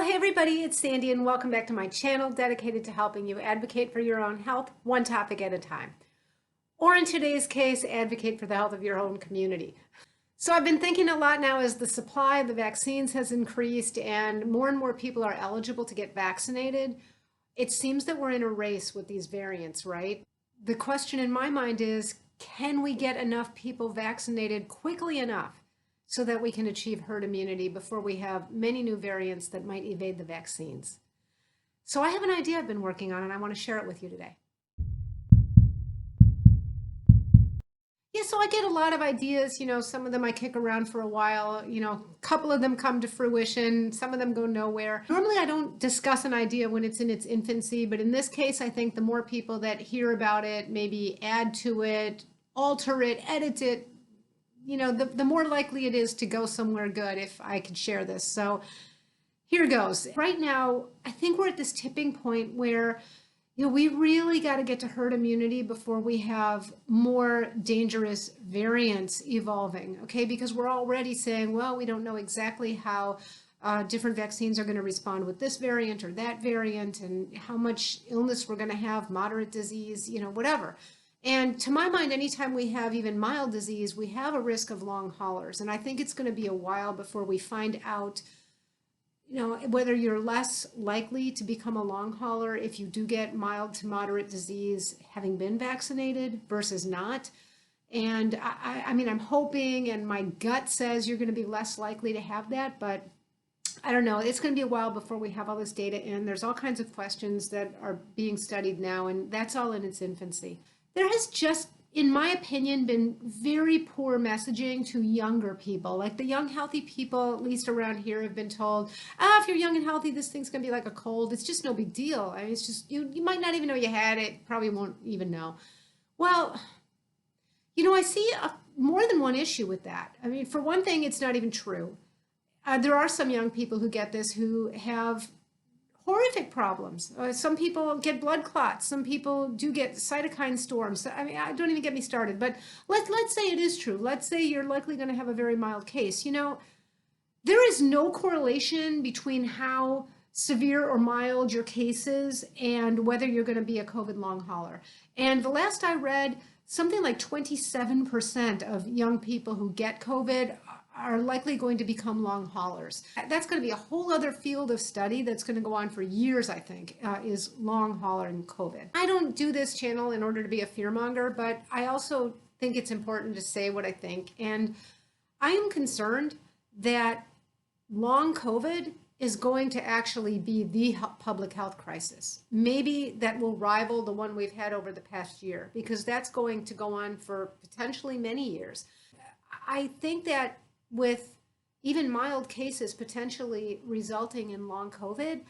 Well, hey everybody, it's Sandy and welcome back to my channel dedicated to helping you advocate for your own health, one topic at a time. Or in today's case, advocate for the health of your own community. So I've been thinking a lot now as the supply of the vaccines has increased and more people are eligible to get vaccinated. It seems that we're in a race with these variants, right? The question in my mind is, can we get enough people vaccinated quickly enough so that we can achieve herd immunity before we have many new variants that might evade the vaccines? So I have an idea I've been working on and I want to share it with you today. Yeah, so I get a lot of ideas, some of them I kick around for a while, a couple of them come to fruition, some of them go nowhere. Normally I don't discuss an idea when it's in its infancy, but in this case, I think the more people that hear about it, maybe add to it, alter it, edit it, the more likely it is to go somewhere good if I could share this. So here goes. Right now, I think we're at this tipping point where we really got to get to herd immunity before we have more dangerous variants evolving, okay? Because we're already saying, well, we don't know exactly how different vaccines are going to respond with this variant or that variant and how much illness we're going to have, moderate disease, whatever. And to my mind, anytime we have even mild disease, we have a risk of long haulers. And I think it's going to be a while before we find out whether you're less likely to become a long hauler if you do get mild to moderate disease having been vaccinated versus not. And I mean, I'm hoping and my gut says you're going to be less likely to have that, but I don't know. It's going to be a while before we have all this data in. There's all kinds of questions that are being studied now, and that's all in its infancy. There has just, in my opinion, been very poor messaging to younger people. Like the young, healthy people, at least around here, have been told, if you're young and healthy, this thing's going to be like a cold. It's just no big deal. I mean, it's just, you might not even know you had it, probably won't even know. Well, I see more than one issue with that. I mean, for one thing, it's not even true. There are some young people who get this who have horrific problems. Some people get blood clots. Some people do get cytokine storms. I mean, don't even get me started. But let's say it is true. Let's say you're likely going to have a very mild case. There is no correlation between how severe or mild your case is and whether you're going to be a COVID long hauler. And the last I read, something like 27% of young people who get COVID are likely going to become long haulers. That's going to be a whole other field of study that's going to go on for years, I think, is long hauler and COVID. I don't do this channel in order to be a fearmonger, but I also think it's important to say what I think. And I am concerned that long COVID is going to actually be the public health crisis. Maybe that will rival the one we've had over the past year, because that's going to go on for potentially many years. I think that with even mild cases potentially resulting in long COVID,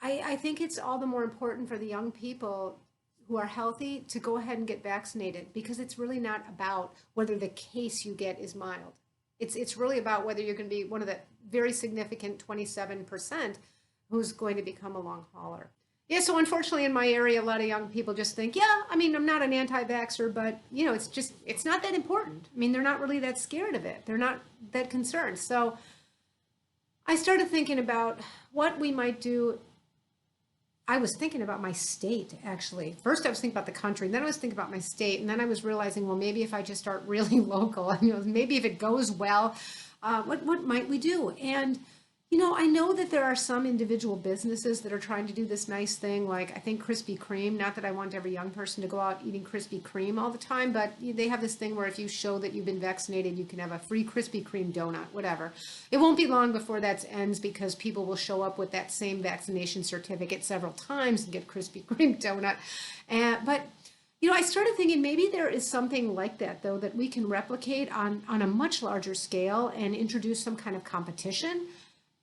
I think it's all the more important for the young people who are healthy to go ahead and get vaccinated, because it's really not about whether the case you get is mild. It's really about whether you're going to be one of the very significant 27% who's going to become a long hauler. Yeah, so unfortunately in my area, a lot of young people just think, yeah, I mean, I'm not an anti-vaxxer, but it's not that important. I mean, they're not really that scared of it. They're not that concerned. So I started thinking about what we might do. I was thinking about my state, actually. First I was thinking about the country, and then I was thinking about my state, and then I was realizing, well, maybe if I just start really local, maybe if it goes well, what might we do? And I know that there are some individual businesses that are trying to do this nice thing, like I think Krispy Kreme. Not that I want every young person to go out eating Krispy Kreme all the time, but they have this thing where if you show that you've been vaccinated, you can have a free Krispy Kreme donut, whatever. It won't be long before that ends, because people will show up with that same vaccination certificate several times and get Krispy Kreme donut. But I started thinking maybe there is something like that, though, that we can replicate on a much larger scale and introduce some kind of competition.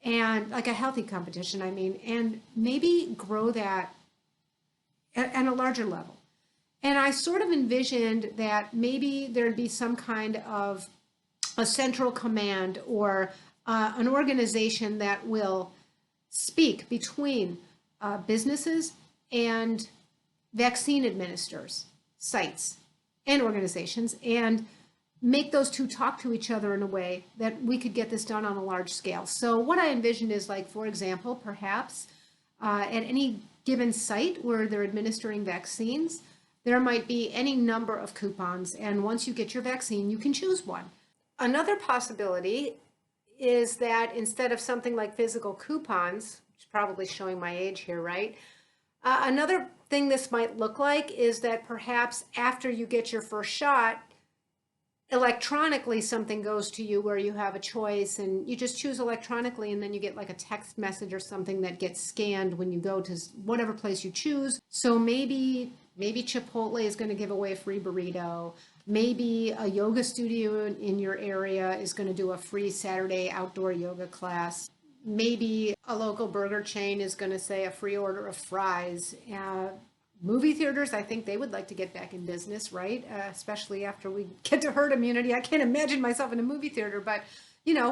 And like a healthy competition, I mean, and maybe grow that at a larger level. And I sort of envisioned that maybe there'd be some kind of a central command or an organization that will speak between businesses and vaccine administrators, sites, and organizations, and make those two talk to each other in a way that we could get this done on a large scale. So what I envisioned is like, for example, perhaps at any given site where they're administering vaccines, there might be any number of coupons. And once you get your vaccine, you can choose one. Another possibility is that instead of something like physical coupons, which is probably showing my age here, right? Another thing this might look like is that perhaps after you get your first shot, electronically something goes to you where you have a choice and you just choose electronically, and then you get like a text message or something that gets scanned when you go to whatever place you choose. So maybe Chipotle is going to give away a free burrito. Maybe a yoga studio in your area is going to do a free Saturday outdoor yoga class. Maybe a local burger chain is going to say a free order of fries. Movie theaters, I think they would like to get back in business, right? Especially after we get to herd immunity. I can't imagine myself in a movie theater, but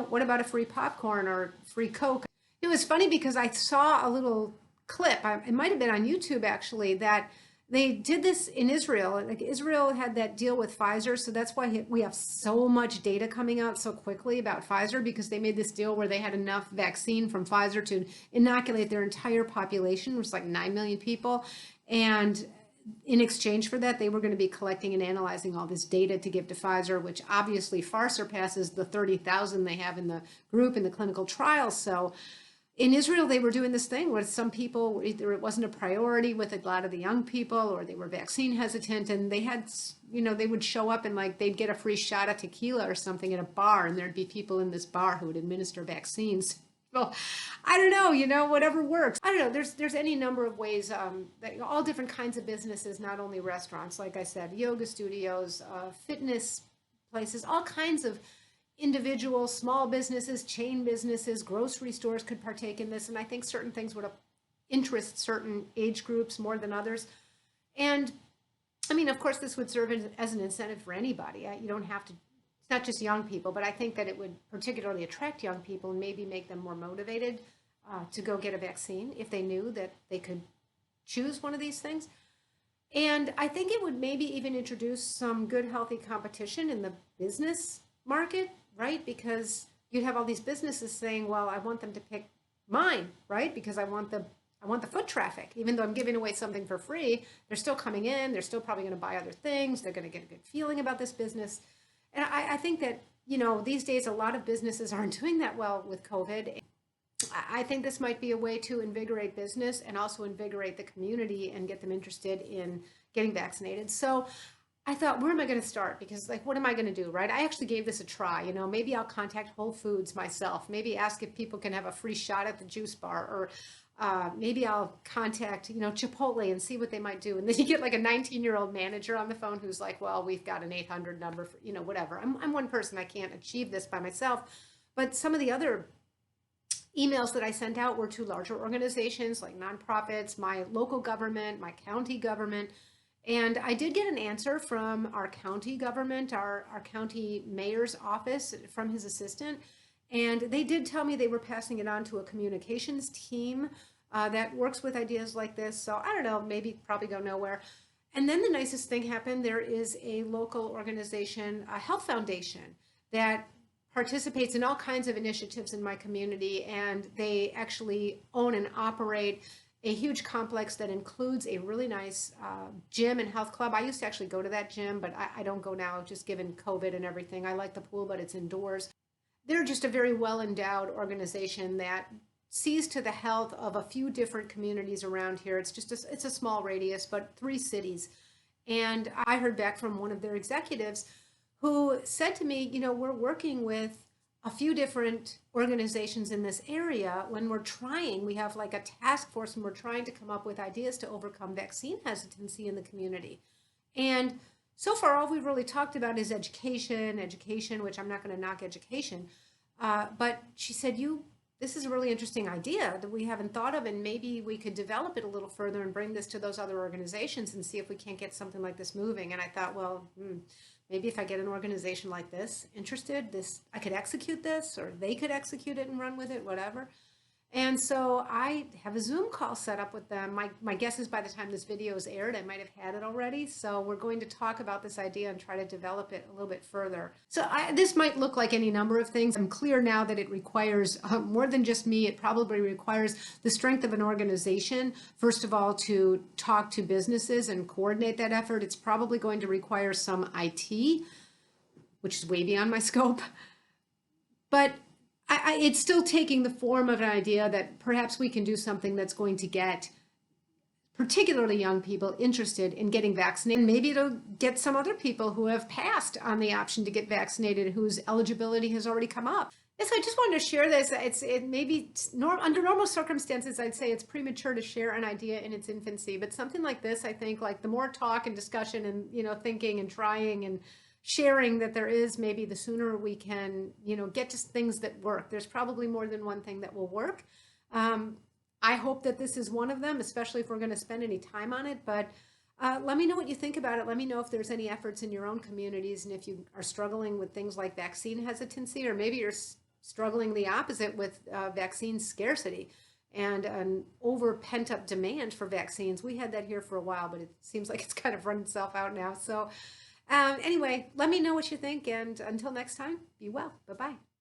what about a free popcorn or free Coke? It was funny because I saw a little clip, it might have been on YouTube actually, that they did this in Israel. Like Israel had that deal with Pfizer, so that's why we have so much data coming out so quickly about Pfizer, because they made this deal where they had enough vaccine from Pfizer to inoculate their entire population, which was like 9 million people. And in exchange for that, they were going to be collecting and analyzing all this data to give to Pfizer, which obviously far surpasses the 30,000 they have in the group in the clinical trials. So in Israel, they were doing this thing where some people, either it wasn't a priority with a lot of the young people, or they were vaccine hesitant, and they had, they would show up and like they'd get a free shot of tequila or something at a bar, and there'd be people in this bar who would administer vaccines. Well, I don't know, whatever works. I don't know. There's any number of ways that all different kinds of businesses, not only restaurants, like I said, yoga studios, fitness places, all kinds of individual small businesses, chain businesses, grocery stores could partake in this. And I think certain things would interest certain age groups more than others. And I mean, of course, this would serve as an incentive for anybody. You don't have to. It's not just young people, but I think that it would particularly attract young people and maybe make them more motivated to go get a vaccine if they knew that they could choose one of these things. And I think it would maybe even introduce some good, healthy competition in the business market, right? Because you'd have all these businesses saying, well, I want them to pick mine, right? Because I want the foot traffic. Even though I'm giving away something for free, they're still coming in. They're still probably going to buy other things. They're going to get a good feeling about this business. And I think that, these days a lot of businesses aren't doing that well with COVID. I think this might be a way to invigorate business and also invigorate the community and get them interested in getting vaccinated. So I thought, where am I going to start? Because what am I going to do, right? I actually gave this a try. Maybe I'll contact Whole Foods myself. Maybe ask if people can have a free shot at the juice bar, or maybe I'll contact, Chipotle and see what they might do. And then you get like a 19-year-old manager on the phone who's like, well, we've got an 800 number for, whatever. I'm one person. I can't achieve this by myself. But some of the other emails that I sent out were to larger organizations like nonprofits, my local government, my county government. And I did get an answer from our county government, our county mayor's office, from his assistant. And they did tell me they were passing it on to a communications team that works with ideas like this. So I don't know, maybe probably go nowhere. And then the nicest thing happened. There is a local organization, a health foundation, that participates in all kinds of initiatives in my community. And they actually own and operate a huge complex that includes a really nice gym and health club. I used to actually go to that gym, but I don't go now, just given COVID and everything. I like the pool, but it's indoors. They're just a very well-endowed organization that sees to the health of a few different communities around here. It's just it's a small radius, but 3 cities. And I heard back from one of their executives who said to me, we're working with a few different organizations in this area when we have like a task force, and we're trying to come up with ideas to overcome vaccine hesitancy in the community. And so far, all we've really talked about is education, which I'm not going to knock education. But she said, this is a really interesting idea that we haven't thought of, and maybe we could develop it a little further and bring this to those other organizations and see if we can't get something like this moving. And I thought, well, maybe if I get an organization like this interested, I could execute this, or they could execute it and run with it, whatever. And so I have a Zoom call set up with them. My guess is by the time this video is aired, I might have had it already. So we're going to talk about this idea and try to develop it a little bit further. So this might look like any number of things. I'm clear now that it requires more than just me. It probably requires the strength of an organization, first of all, to talk to businesses and coordinate that effort. It's probably going to require some IT, which is way beyond my scope. But it's still taking the form of an idea that perhaps we can do something that's going to get particularly young people interested in getting vaccinated. Maybe it'll get some other people who have passed on the option to get vaccinated, whose eligibility has already come up. Yes, I just wanted to share this. Under normal circumstances, I'd say it's premature to share an idea in its infancy, but something like this, I think, like the more talk and discussion and thinking and trying and sharing that there is, maybe the sooner we can get to things that work. There's probably more than one thing that will work. I hope that this is one of them, especially if we're going to spend any time on it. But let me know what you think about it. Let me know if there's any efforts in your own communities, and if you are struggling with things like vaccine hesitancy, or maybe you're struggling the opposite with vaccine scarcity and an over pent-up demand for vaccines. We had that here for a while, but it seems like it's kind of run itself out now. So anyway, let me know what you think, and until next time, be well. Bye-bye.